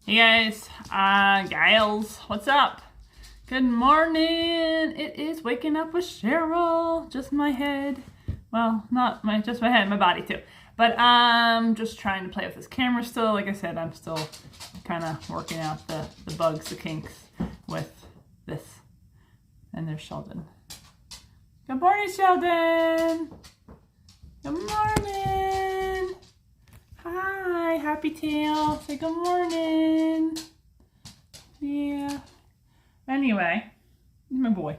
Hey guys, Giles, what's up? Good morning. It is waking up with Sheryl. Just my head. Well, not just my head, my body too. But I'm just trying to play with this camera still. Like I said, I'm still kind of working out the bugs, the kinks with this. And there's Sheldon. Good morning, Sheldon. Good morning. Hi, Happy Tail. Say good morning. Yeah. Anyway, he's my boy.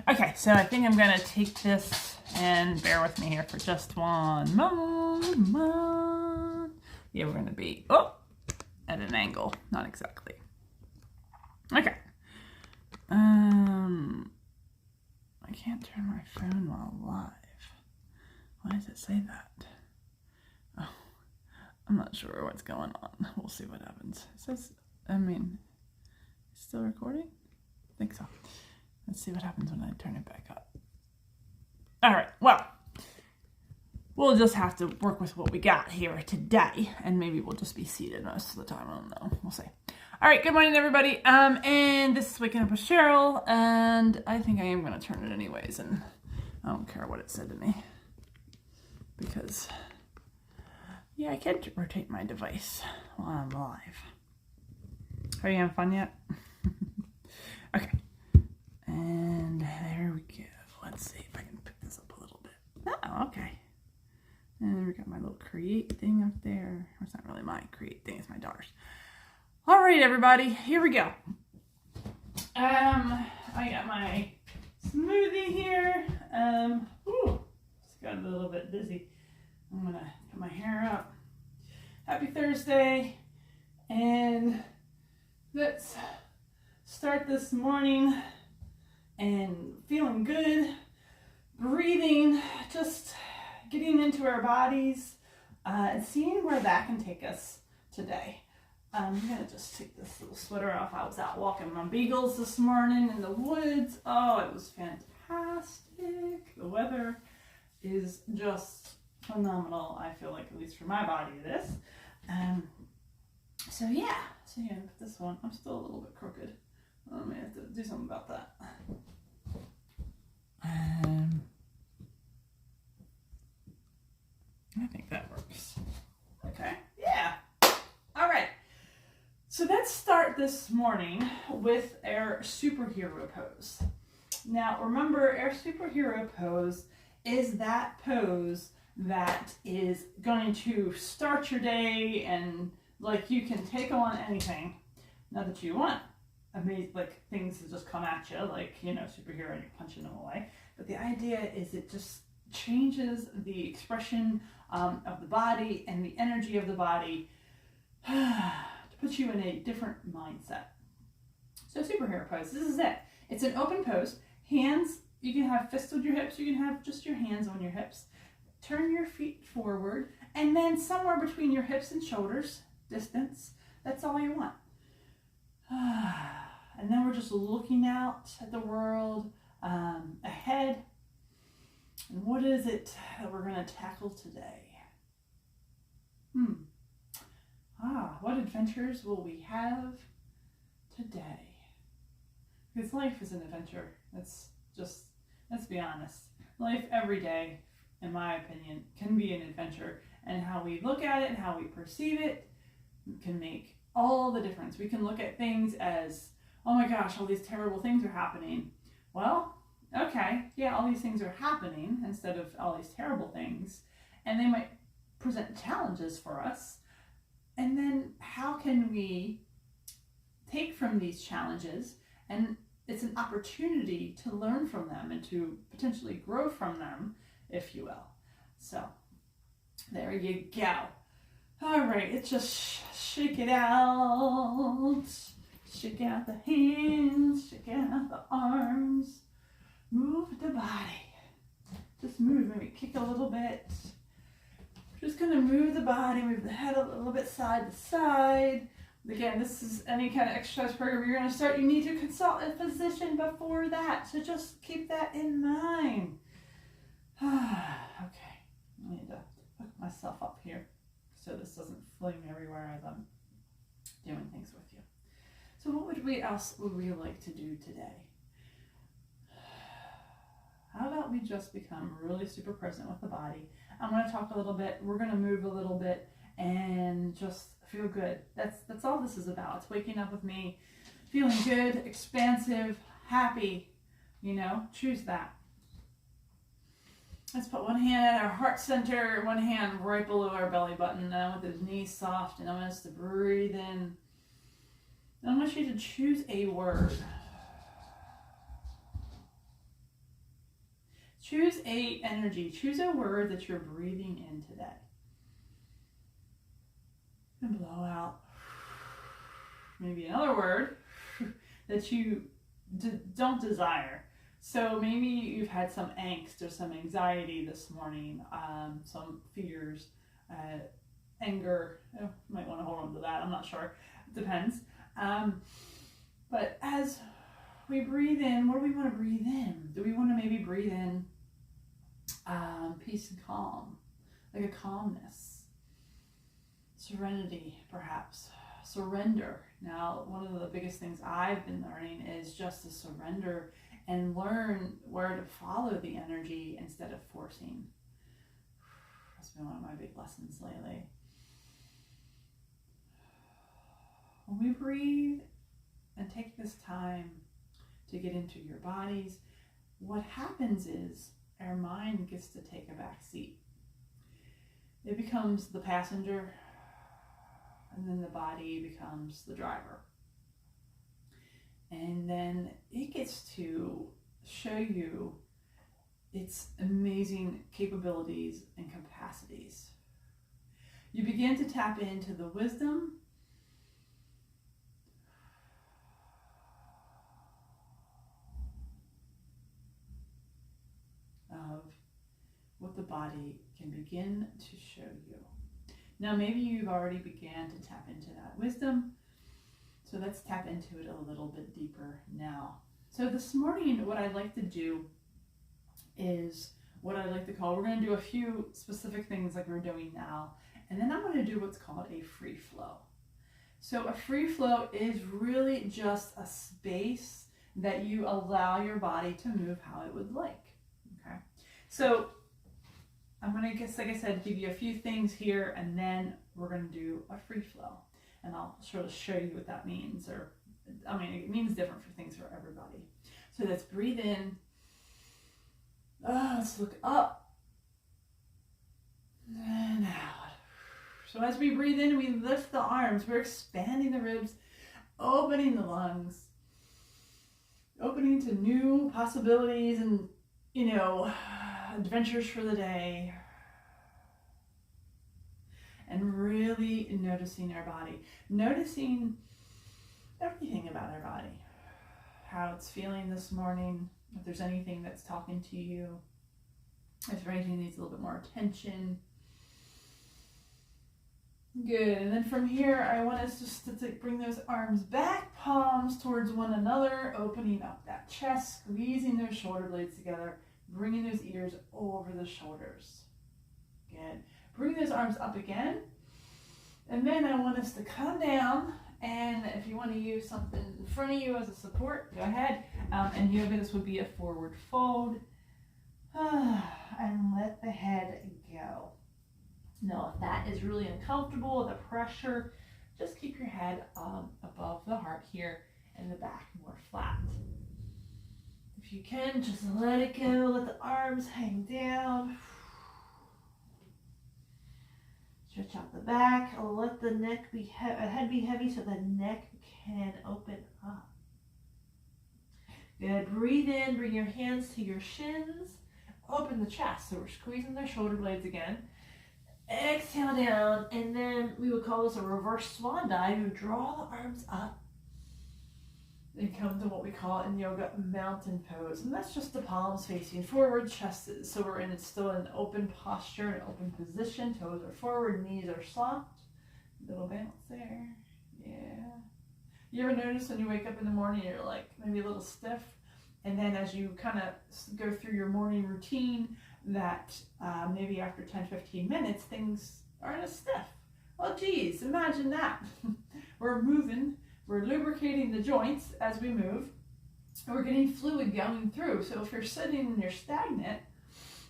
Okay, so I think I'm going to take this and bear with me here for just one moment. Yeah, we're going to be, at an angle. Not exactly. Okay. I can't turn my phone while live. Why does it say that? Oh, I'm not sure what's going on. We'll see what happens. It says, it's still recording? I think so. Let's see what happens when I turn it back up. All right, well, we'll just have to work with what we got here today, and maybe we'll just be seated most of the time. I don't know. We'll see. All right, good morning, everybody. And this is Waking Up with Sheryl, and I think I am going to turn it anyways, and I don't care what it said to me, because, yeah, I can't rotate my device while I'm live. Are you having fun yet? Okay. And there we go. Let's see if I can pick this up a little bit. Oh, okay. And we got my little create thing up there. It's not really my create thing, it's my daughter's. All right, everybody, here we go. I got my smoothie here. Just got a little bit dizzy. I'm gonna put my hair up. Happy Thursday, and let's start this morning and feeling good, breathing, just getting into our bodies, and seeing where that can take us today. I'm going to just take this little sweater off. I was out walking my beagles this morning in the woods. Oh, it was fantastic. The weather is just phenomenal, I feel like, at least for my body it is. So yeah, this one, I'm still a little bit crooked. I may have to do something about that. I think that works. Okay, yeah. All right. So let's start this morning with our superhero pose. Now, remember, our superhero pose is that pose that is going to start your day, and like you can take on anything. Not that you want like things to just come at you, like, superhero, and you're punching them away. But the idea is it just changes the expression of the body and the energy of the body to put you in a different mindset. So superhero pose, this is it. It's an open pose. Hands, you can have fists on your hips, you can have just your hands on your hips. Turn your feet forward, and then somewhere between your hips and shoulders, distance, that's all you want. And then we're just looking out at the world ahead. And what is it that we're going to tackle today? What adventures will we have today? Because life is an adventure. Let's be honest. Life every day, in my opinion, can be an adventure. And how we look at it and how we perceive it can make all the difference. We can look at things as, oh my gosh, all these terrible things are happening. Well, okay, yeah, all these things are happening instead of all these terrible things. And they might present challenges for us. And then how can we take from these challenges, and it's an opportunity to learn from them and to potentially grow from them, if you will. So there you go. All right, it's just shake it out. Shake out the hands, shake out the arms. Move the body. Just move, maybe kick a little bit. Just gonna move the body, move the head a little bit side to side. Again, this is any kind of exercise program you're gonna start, you need to consult a physician before that. So just keep that in mind. Okay, I need to hook myself up here so this doesn't fling everywhere as I'm doing things with you. else would we like to do today? How about we just become really super present with the body? I'm going to talk a little bit. We're going to move a little bit and just feel good. That's all this is about. It's waking up with me, feeling good, expansive, happy. You know, choose that. Let's put one hand at our heart center, one hand right below our belly button. And I want those knees soft, and I want us to breathe in. And I want you to choose a word. Choose a energy. Choose a word that you're breathing in today. And blow out. Maybe another word that you don't desire. So maybe you've had some angst or some anxiety this morning, some fears, anger. You might want to hold on to that. I'm not sure. It depends. But as we breathe in, what do we want to breathe in? Do we want to maybe breathe in peace and calm, like a calmness, serenity, perhaps, surrender. Now, one of the biggest things I've been learning is just to surrender and learn where to follow the energy instead of forcing. That's been one of my big lessons lately. When we breathe and take this time to get into your bodies, what happens is our mind gets to take a back seat. It becomes the passenger, and then the body becomes the driver. And then it gets to show you its amazing capabilities and capacities. You begin to tap into the wisdom of what the body can begin to show you. Now, maybe you've already began to tap into that wisdom, so let's tap into it a little bit deeper now. So this morning, what I'd like to do is what I like to call, we're going to do a few specific things like we're doing now, and then I'm going to do what's called a free flow. So a free flow is really just a space that you allow your body to move how it would like. Okay, so I'm going to, like I said, give you a few things here, and then we're going to do a free flow. And I'll sort of show you what that means, or, I mean, it means different for things for everybody. So let's breathe in. Let's look up and out. So as we breathe in, we lift the arms. We're expanding the ribs, opening the lungs, opening to new possibilities and, adventures for the day. And really noticing our body, noticing everything about our body, how it's feeling this morning, if there's anything that's talking to you, if anything needs a little bit more attention. Good, and then from here, I want us just to bring those arms back, palms towards one another, opening up that chest, squeezing those shoulder blades together, bringing those ears over the shoulders. Good. Bring those arms up again, and then I want us to come down, and if you want to use something in front of you as a support, go ahead, and yoga, this would be a forward fold, and let the head go. Now, if that is really uncomfortable, the pressure, just keep your head above the heart here, and the back more flat. If you can, just let it go, let the arms hang down. Stretch out the back, let the neck head be heavy so the neck can open up. Good, breathe in, bring your hands to your shins, open the chest, so we're squeezing the shoulder blades again. Exhale down, and then we would call this a reverse swan dive. You draw the arms up and come to what we call in yoga mountain pose, and that's just the palms facing forward, chest is, so we're in still an open posture, an open position, toes are forward, knees are soft, little bounce there. Yeah, you ever notice when you wake up in the morning you're like maybe a little stiff, and then as you kind of go through your morning routine that maybe after 10-15 minutes things aren't as stiff? Well, geez, imagine that. We're moving we're lubricating the joints as we move, and we're getting fluid going through. So if you're sitting and you're stagnant,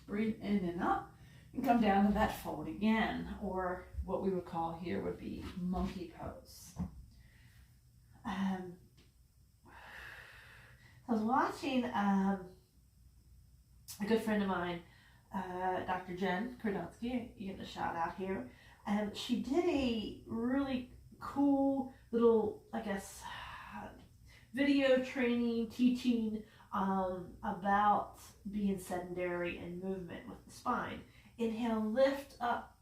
breathe in and up, and come down to that fold again, or what we would call here would be monkey pose. I was watching a good friend of mine, Dr. Jen Kordonsky, you get a shout out here, and she did a really cool little, I guess, video training, teaching about being sedentary and movement with the spine. Inhale, lift up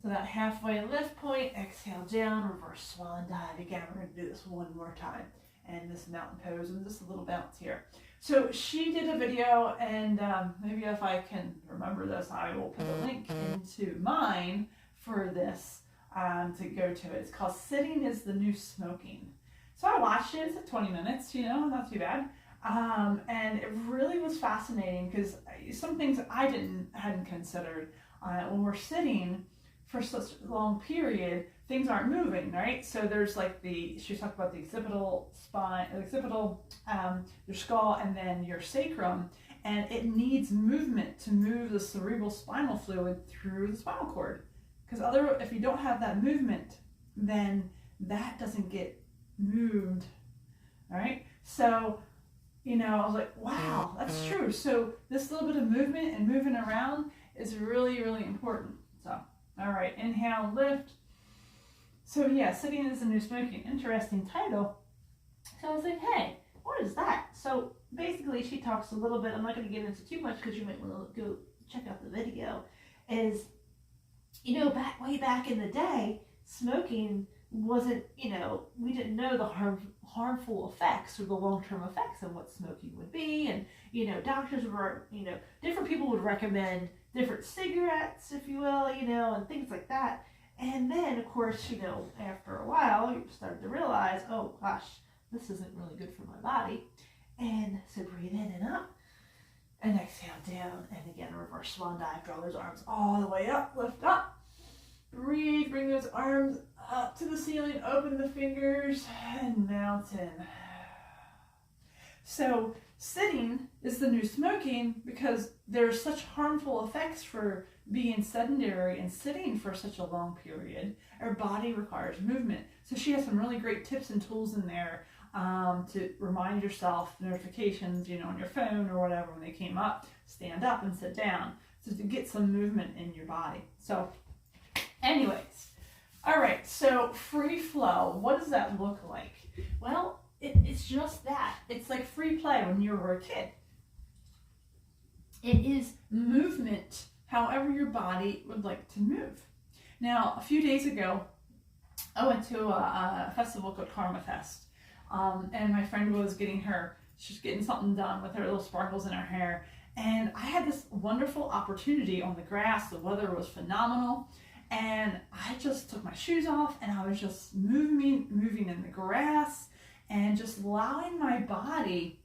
to that halfway lift point, exhale down, reverse swan dive. Again, we're going to do this one more time. And this mountain pose and just a little bounce here. So she did a video, and maybe if I can remember this, I will put a link into mine for this to go to it. It's called Sitting is the New Smoking. So I watched it. It's like 20 minutes, not too bad. And it really was fascinating because some things I hadn't considered. When we're sitting for such a long period, things aren't moving, right? So there's like she talked about the occipital spine, your skull, and then your sacrum, and it needs movement to move the cerebral spinal fluid through the spinal cord. Because if you don't have that movement, then that doesn't get moved, all right? So, I was like, wow, that's true. So this little bit of movement and moving around is really, really important. So, all right, inhale, lift. So yeah, Sitting is the New Smoking, interesting title. So I was like, hey, what is that? So basically she talks a little bit, I'm not going to get into too much because you might want to go check out the video, is, way back in the day, smoking wasn't, we didn't know the harmful effects or the long-term effects of what smoking would be. And, doctors were, different people would recommend different cigarettes, if you will, and things like that. And then, of course, after a while, you started to realize, oh gosh, this isn't really good for my body. And so breathe in and up, and exhale down, and again, reverse swan dive, draw those arms all the way up, lift up. Breathe, bring those arms up to the ceiling, open the fingers, and mountain. So sitting is the new smoking because there's such harmful effects for being sedentary and sitting for such a long period. Our body requires movement. So she has some really great tips and tools in there to remind yourself, notifications, on your phone or whatever, when they came up, stand up and sit down. So to get some movement in your body. So anyways, all right, so free flow, what does that look like? Well, it's just that. It's like free play when you were a kid. It is movement however your body would like to move. Now, a few days ago, I went to a festival called Karma Fest, and my friend was she's getting something done with her little sparkles in her hair, and I had this wonderful opportunity on the grass. The weather was phenomenal, and I just took my shoes off, and I was just moving in the grass, and just allowing my body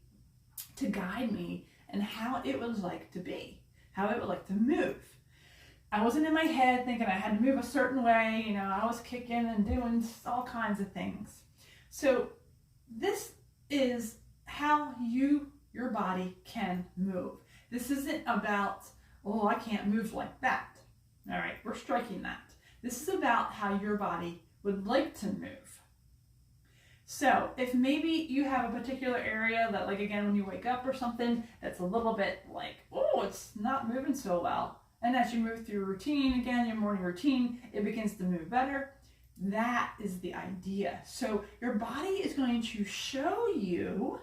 to guide me and how it would like to be, how it would like to move. I wasn't in my head thinking I had to move a certain way, I was kicking and doing all kinds of things. So this is how your body can move. This isn't about, oh, I can't move like that. All right, we're striking that. This is about how your body would like to move. So if maybe you have a particular area that, like, again, when you wake up or something, that's a little bit like, oh, it's not moving so well. And as you move through your routine, again, your morning routine, it begins to move better. That is the idea. So your body is going to show you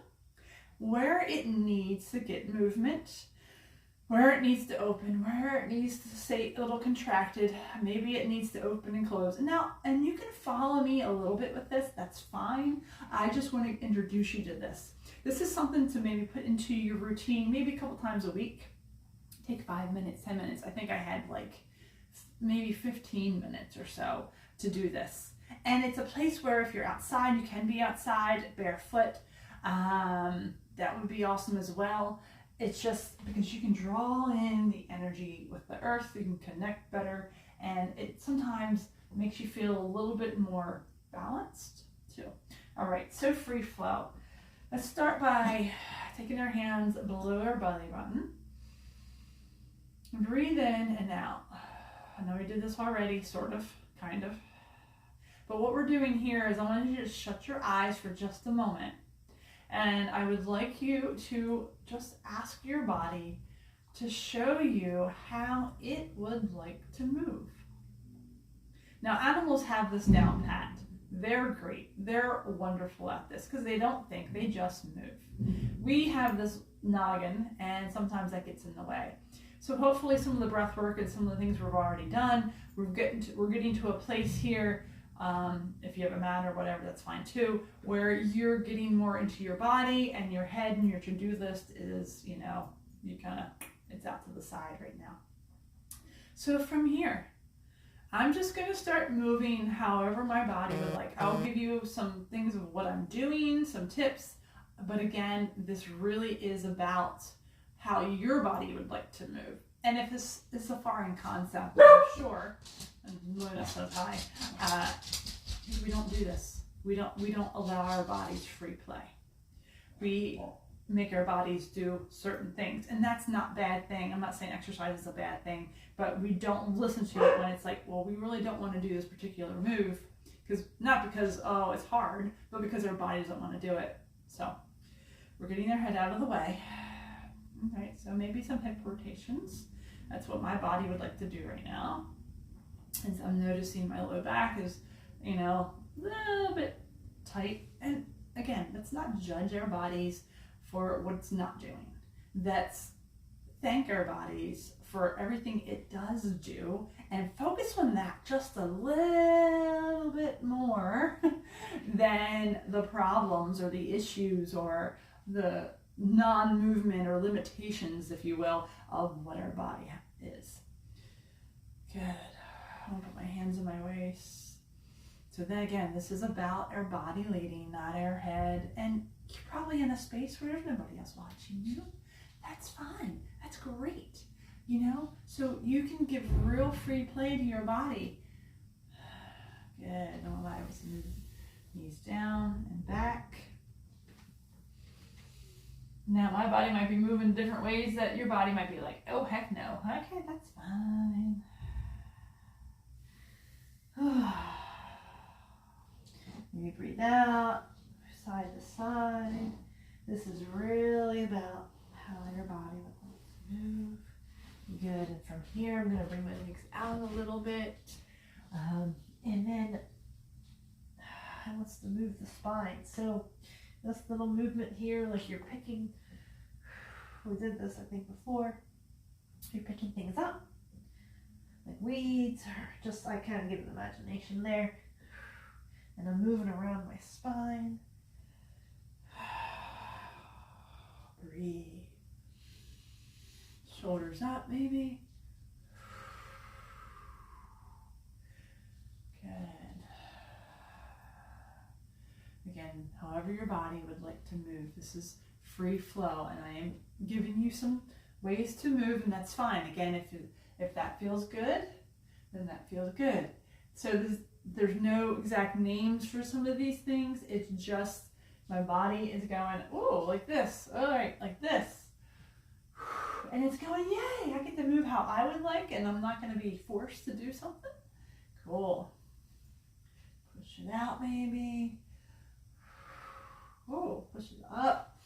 where it needs to get movement, where it needs to open, where it needs to stay a little contracted. Maybe it needs to open and close. And you can follow me a little bit with this. That's fine. I just want to introduce you to this. This is something to maybe put into your routine, maybe a couple times a week. Take 5 minutes, 10 minutes. I think I had maybe 15 minutes or so to do this. And it's a place where if you're outside, you can be outside barefoot. That would be awesome as well. It's just because you can draw in the energy with the earth, you can connect better, and it sometimes makes you feel a little bit more balanced too. All right, so free flow. Let's start by taking our hands below our belly button. Breathe in and out. I know we did this already, sort of, kind of. But what we're doing here is I want you to just shut your eyes for just a moment. And I would like you to just ask your body to show you how it would like to move. Now, animals have this down pat. They're great. They're wonderful at this because they don't think, they just move. We have this noggin, and sometimes that gets in the way. So hopefully some of the breath work and some of the things we've already done, we're getting to a place here, if you have a mat or whatever, that's fine too, where you're getting more into your body and your head and your to-do list is, you kind of, it's out to the side right now. So from here, I'm just going to start moving however my body would like. I'll give you some things of what I'm doing, some tips, but again, this really is about how your body would like to move. And if this is a foreign concept, I'm sure, and Luna says hi, we don't do this. We don't allow our bodies free play. We make our bodies do certain things, and that's not a bad thing. I'm not saying exercise is a bad thing, but we don't listen to it when it's like, well, we really don't want to do this particular move, not because, oh, it's hard, but because our body doesn't want to do it. So we're getting our head out of the way. All right, so maybe some hip rotations. That's what my body would like to do right now. And so I'm noticing my low back is, a little bit tight. And again, let's not judge our bodies for what it's not doing. Let's thank our bodies for everything it does do and focus on that just a little bit more than the problems or the issues or the non-movement or limitations, if you will, of what our body is. Good. I'm gonna put my hands in my waist. So then again, this is about our body leading, not our head. And you're probably in a space where there's nobody else watching you. That's fine. That's great. So you can give real free play to your body. Good. Don't allow us to move knees down and back. Now my body might be moving different ways that your body might be like, oh heck no. Okay, that's fine. You breathe out, side to side. This is really about how your body would like to move. Good, and from here I'm going to bring my legs out a little bit. And then I want to move the spine. So this little movement here, like you're picking, we did this I think before, you're picking things up, like weeds, or just, I kind of give an imagination there. And I'm moving around my spine. Breathe. Shoulders up, maybe. Good. Again, however your body would like to move. This is free flow, and I am giving you some ways to move, and that's fine. Again, if that feels good, then that feels good. So there's no exact names for some of these things. It's just my body is going, oh, like this. All right, like this. And it's going, yay, I get to move how I would like, and I'm not going to be forced to do something. Cool. Push it out, maybe. Oh, push it up.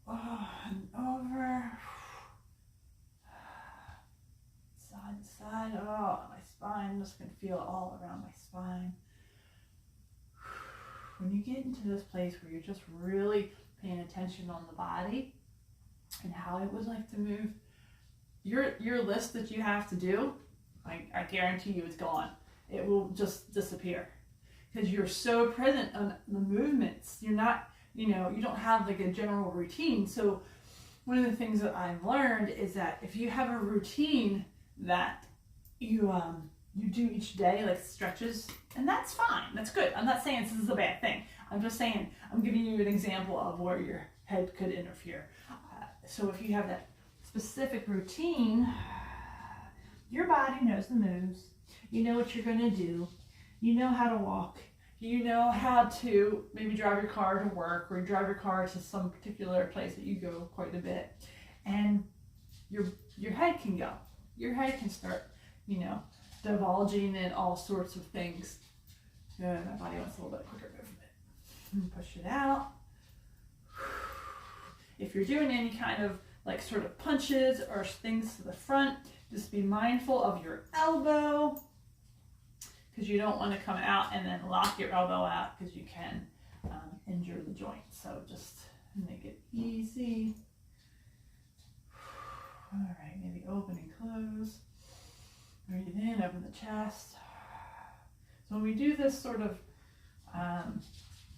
Oh, and over. Side to side. Oh, my spine. I'm just going to feel it all around my spine. When you get into this place where you're just really paying attention on the body and how it would like to move, your list that you have to do, I guarantee you it's gone. It will just disappear because you're so present on the movements. You're not, you don't have like a general routine. So one of the things that I've learned is that if you have a routine that you do each day, like stretches, and that's fine, that's good. I'm not saying this is a bad thing. I'm just saying, I'm giving you an example of where your head could interfere. So if you have that specific routine, your body knows the moves. You know what you're going to do. You know how to walk. you know how to maybe drive your car to work, or you drive your car to some particular place that you go quite a bit, and your head can go. Your head can start, divulging in all sorts of things. Good. My body wants a little bit quicker movement. Push it out. If you're doing any kind of like sort of punches or things to the front, just be mindful of your elbow, because you don't want to come out and then lock your elbow out, because you can injure the joint. So just make it easy. All right, maybe open and close. Breathe in, open the chest. So when we do this sort of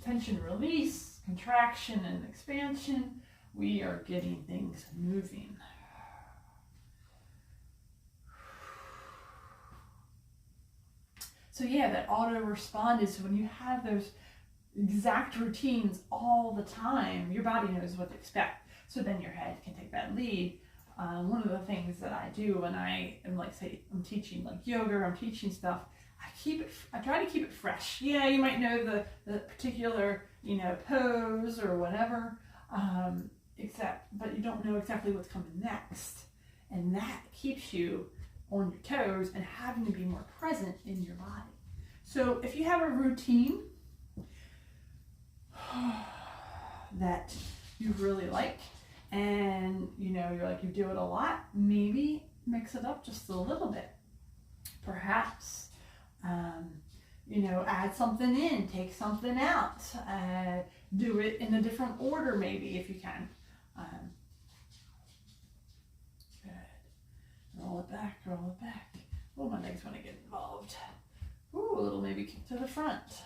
tension release, contraction and expansion, we are getting things moving. So yeah, that auto respond is when you have those exact routines all the time, your body knows what to expect. So then your head can take that lead. One of the things that I do when I am, like, say, I'm teaching like yoga, or I'm teaching stuff, I try to keep it fresh. Yeah, you might know the particular, pose or whatever, but you don't know exactly what's coming next. And that keeps you on your toes and having to be more present in your body. So if you have a routine that you really like, and you're like, you do it a lot, maybe mix it up just a little bit. Perhaps add something in, take something out, do it in a different order maybe if you can. Good. Roll it back, roll it back. Oh, my legs want to get involved. Ooh, a little maybe kick to the front.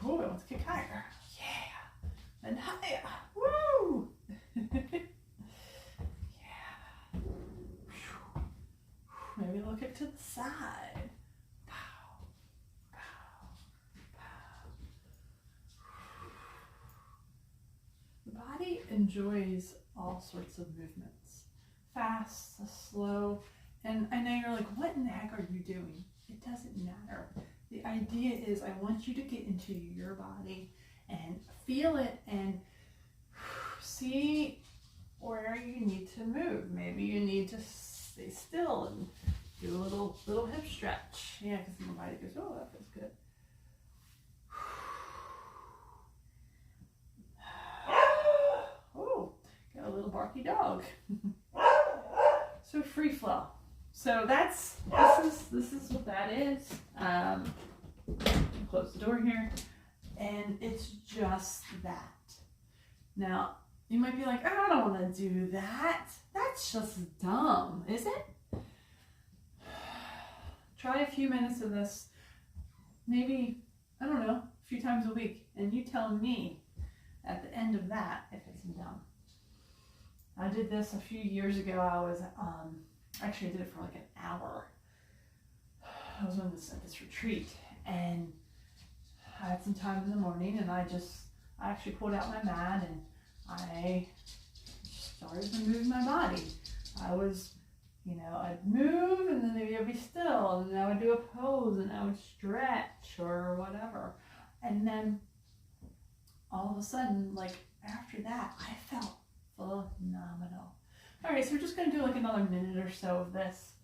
Ooh, I want to kick higher. Yeah. And higher. Woo! Yeah. Maybe a little kick to the side. Pow, pow, pow. The body enjoys all sorts of movements. Fast, slow. And I know you're like, what in the heck are you doing? It doesn't matter. The idea is I want you to get into your body and feel it and see where you need to move. Maybe you need to stay still and do a little hip stretch. Yeah, because my body goes, oh, that feels good. Oh, got a little barky dog. So free flow. So this is what that is. Close the door here, and it's just that. Now you might be like, oh, I don't want to do that. That's just dumb, is it? Try a few minutes of this, maybe, I don't know, a few times a week, and you tell me at the end of that if it's dumb. I did this a few years ago. I was actually I did it for like an hour. I was on this retreat, and I had some time in the morning, and I actually pulled out my mat and I started to move my body. I was, I'd move, and then maybe I'd be still, and then I would do a pose, and I would stretch or whatever. And then all of a sudden, like after that, I felt phenomenal. All right, so we're just going to do like another minute or so of this.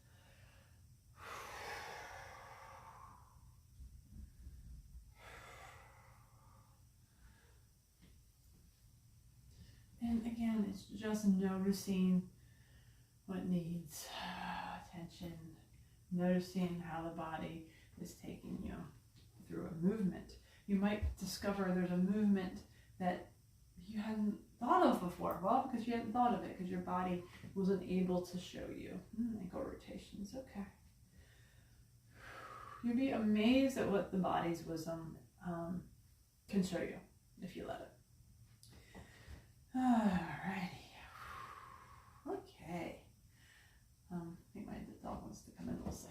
And again, it's just noticing what needs attention, noticing how the body is taking you through a movement. You might discover there's a movement that you hadn't thought of before. Well, because you hadn't thought of it, because your body wasn't able to show you. Ankle rotations, okay. You'd be amazed at what the body's wisdom can show you if you let it. Alrighty. Okay. I think my dog wants to come in. We'll see.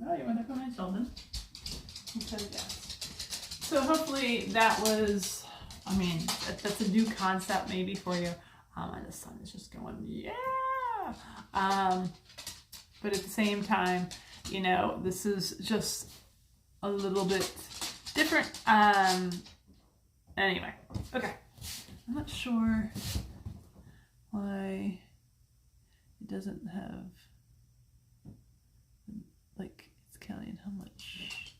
Oh, you want to come in, Sheldon? He said yes. So hopefully that was, that's a new concept maybe for you. And the sun is just going, yeah. But at the same time, you know, this is just a little bit different. Anyway, okay. I'm not sure why it doesn't have, like, it's counting how much.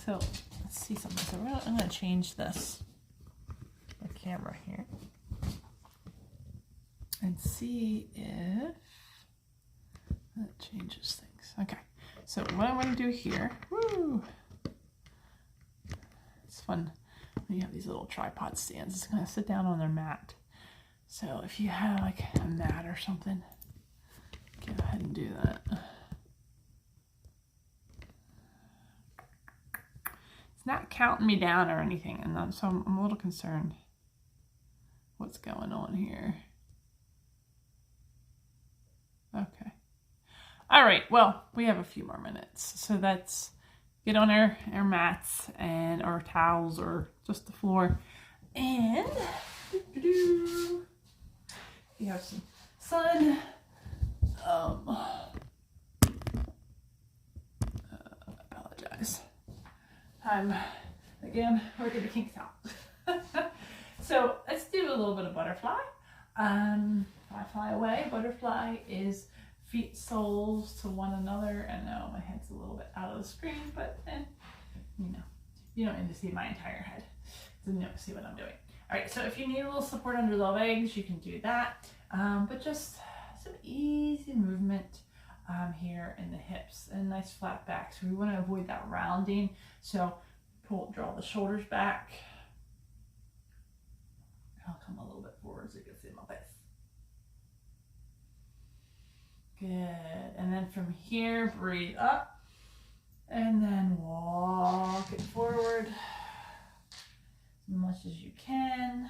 So let's see something. So I'm going to change this, the camera here, and see if that changes things. Okay, so what I'm going to do here, woo, it's fun when you have these little tripod stands. It's going to sit down on their mat. So if you have like a mat or something, go ahead and do that. It's not counting me down or anything, and so I'm a little concerned what's going on here. Okay. All right, well, we have a few more minutes. So that's get on our mats and our towels or just the floor. And you have some sun. Apologize. I'm, again, working the kinks out. So let's do a little bit of butterfly. Fly away. Butterfly is feet soles to one another. I know my head's a little bit out of the screen, but you know, you don't need to see my entire head to see what I'm doing. All right, so if you need a little support under the legs, you can do that. But just some easy movement here in the hips and nice flat back. So we want to avoid that rounding. So draw the shoulders back. I'll come a little bit forward so you can see my face. Good. And then from here, breathe up and then walk it forward as much as you can.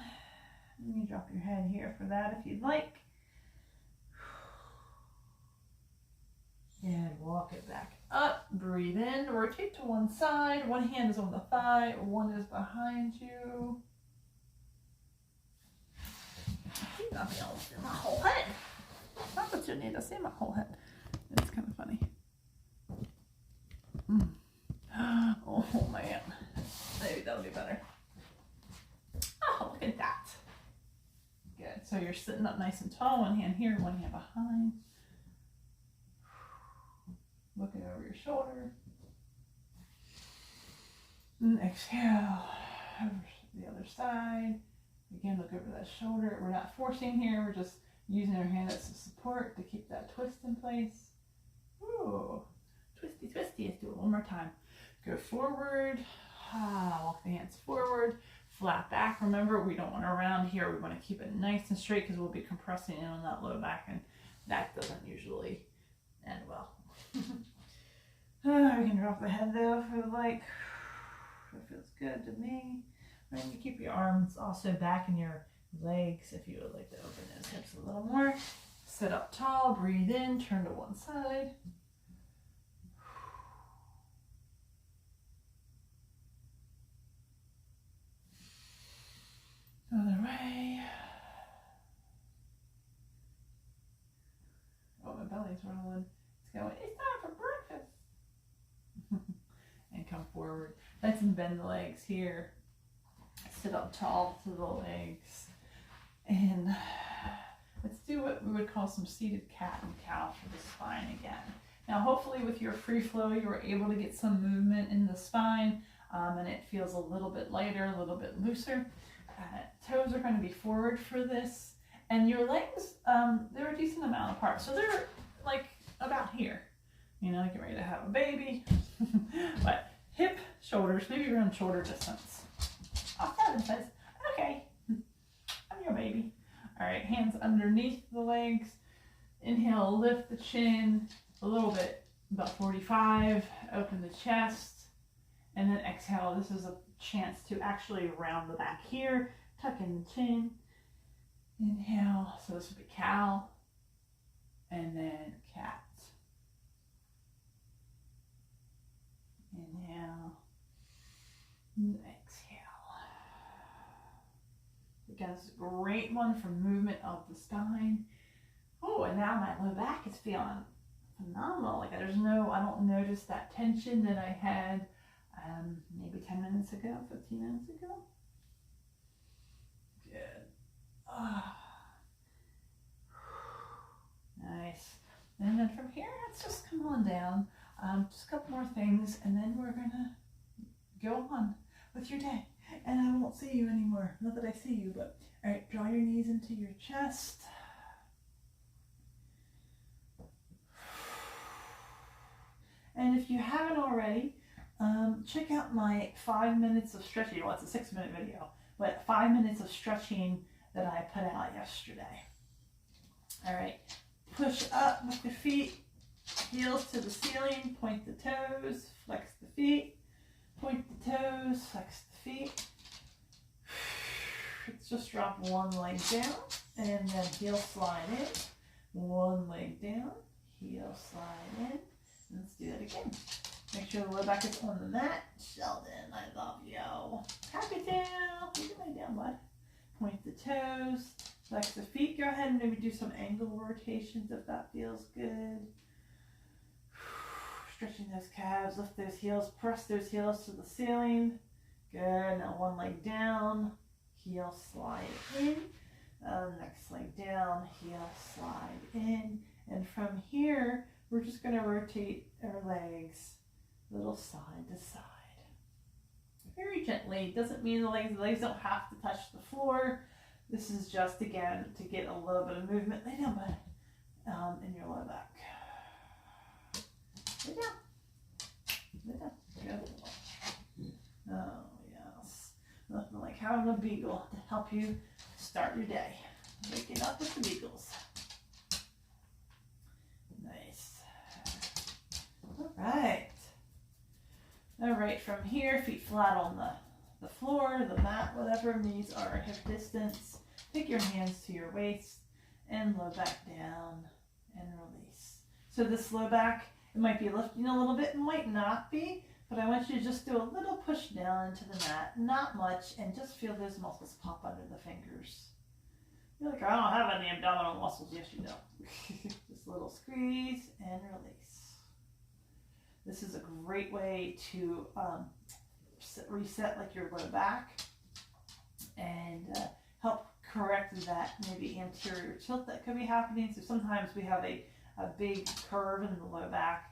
You can drop your head here for that if you'd like. And walk it back up. Breathe in. Rotate to one side. One hand is on the thigh. One is behind you. You're not be able to see my whole head. Not that you need to see my whole head. It's kind of funny. Oh man. Maybe that'll be better. Oh, look at that. Good. So you're sitting up nice and tall. One hand here, one hand behind. Looking over your shoulder. And exhale. Over the other side. Again, look over that shoulder. We're not forcing here. We're just using our hand as a support to keep that twist in place. Ooh. Twisty, twisty. Let's do it one more time. Go forward. Walk the hands forward. Flat back. Remember, we don't want to round here. We want to keep it nice and straight because we'll be compressing in on that low back, and that doesn't usually end well. We can drop the head though if we like. That feels good to me. And you keep your arms also back in your legs if you would like to open those hips a little more. Sit up tall, breathe in, turn to one side. Other way. Oh, my belly's rolling. It's going, it's time for breakfast. And come forward. Let's bend the legs here. Sit up tall to the legs. And let's do what we would call some seated cat and cow for the spine again. Now, hopefully with your free flow, you were able to get some movement in the spine, and it feels a little bit lighter, a little bit looser. Toes are going to be forward for this, and your legs, they're a decent amount apart. So they're like about here, you know, get ready to have a baby. But hip, shoulders, maybe around shoulder distance. Kevin says, okay, I'm your baby. All right, hands underneath the legs. Inhale, lift the chin a little bit, about 45. Open the chest. And then exhale. This is a chance to actually round the back here. Tuck in the chin. Inhale. So this would be cow. And then cat. Inhale. And exhale. Again, this is a great one for movement of the spine. Oh, and now my low back is feeling phenomenal. Like I don't notice that tension that I had maybe 10 minutes ago, 15 minutes ago. Good. Nice. And then from here, let's just come on down. Just a couple more things, and then we're gonna go on with your day. And I won't see you anymore. Not that I see you, but all right, draw your knees into your chest. And if you haven't already, check out my 5 minutes of stretching. Well, it's a 6-minute video, but 5 minutes of stretching that I put out yesterday. All right, push up with the feet, heels to the ceiling, point the toes, flex the feet, point the toes, flex the feet. Let's just drop one leg down and then heel slide in. One leg down, heel slide in. Let's do that again. Make sure the low back is on the mat. Sheldon, I love you. Happy down. You can lay down, bud. Point the toes. Flex the feet. Go ahead and maybe do some angle rotations if that feels good. Stretching those calves. Lift those heels. Press those heels to the ceiling. Good. Now one leg down. Heel slide in. Next leg down. Heel slide in. And from here, we're just going to rotate our legs a little side to side. Very gently. Doesn't mean the legs don't have to touch the floor. This is just, again, to get a little bit of movement. Lay down, bud, in your low back. Lay down. Lay down. Good. Oh, yes. Nothing like having a beagle to help you start your day. Waking up with the beagles. Nice. All right. All right, from here, feet flat on the floor, the mat, whatever. Knees are hip distance. Take your hands to your waist and low back down and release. So this low back, it might be lifting a little bit, it might not be, but I want you to just do a little push down into the mat, not much, and just feel those muscles pop under the fingers. You're like, I don't have any abdominal muscles. Yes, you do. Just a little squeeze and release. This is a great way to reset like your low back and help correct that maybe anterior tilt that could be happening. So sometimes we have a big curve in the low back,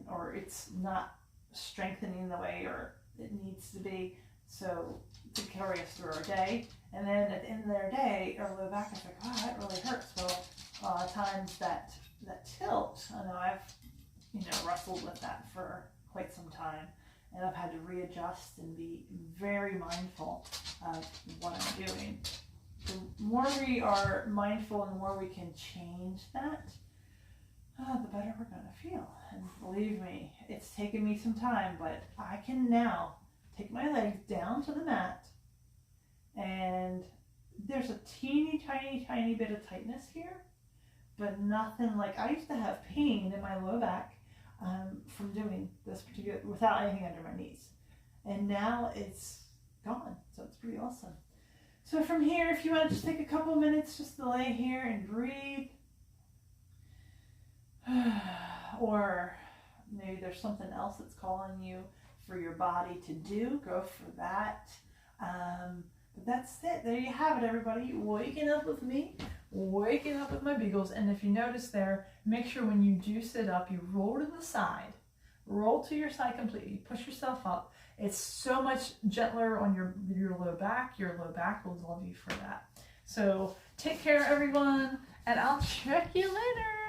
or it's not strengthening the way or it needs to be. So to carry us through our day, and then at the end of their day, our low back is like, oh, that really hurts. Well, a lot of times that tilt, I know I've wrestled with that for quite some time, and I've had to readjust and be very mindful of what I'm doing. The more we are mindful and the more we can change that, the better we're going to feel. And believe me, it's taken me some time, but I can now take my legs down to the mat, and there's a teeny tiny bit of tightness here, but nothing like, I used to have pain in my low back from doing this particular, without anything under my knees, and now it's gone. So it's pretty awesome. So from here, if you want to just take a couple minutes just to lay here and breathe, or maybe there's something else that's calling you for your body to do, go for that. But that's it. There you have it, everybody. Waking up with me, waking up with my beagles. And if you notice there, make sure when you do sit up, you roll to the side. Roll to your side completely. Push yourself up. It's so much gentler on your low back. Your low back will love you for that. So take care, everyone, and I'll check you later.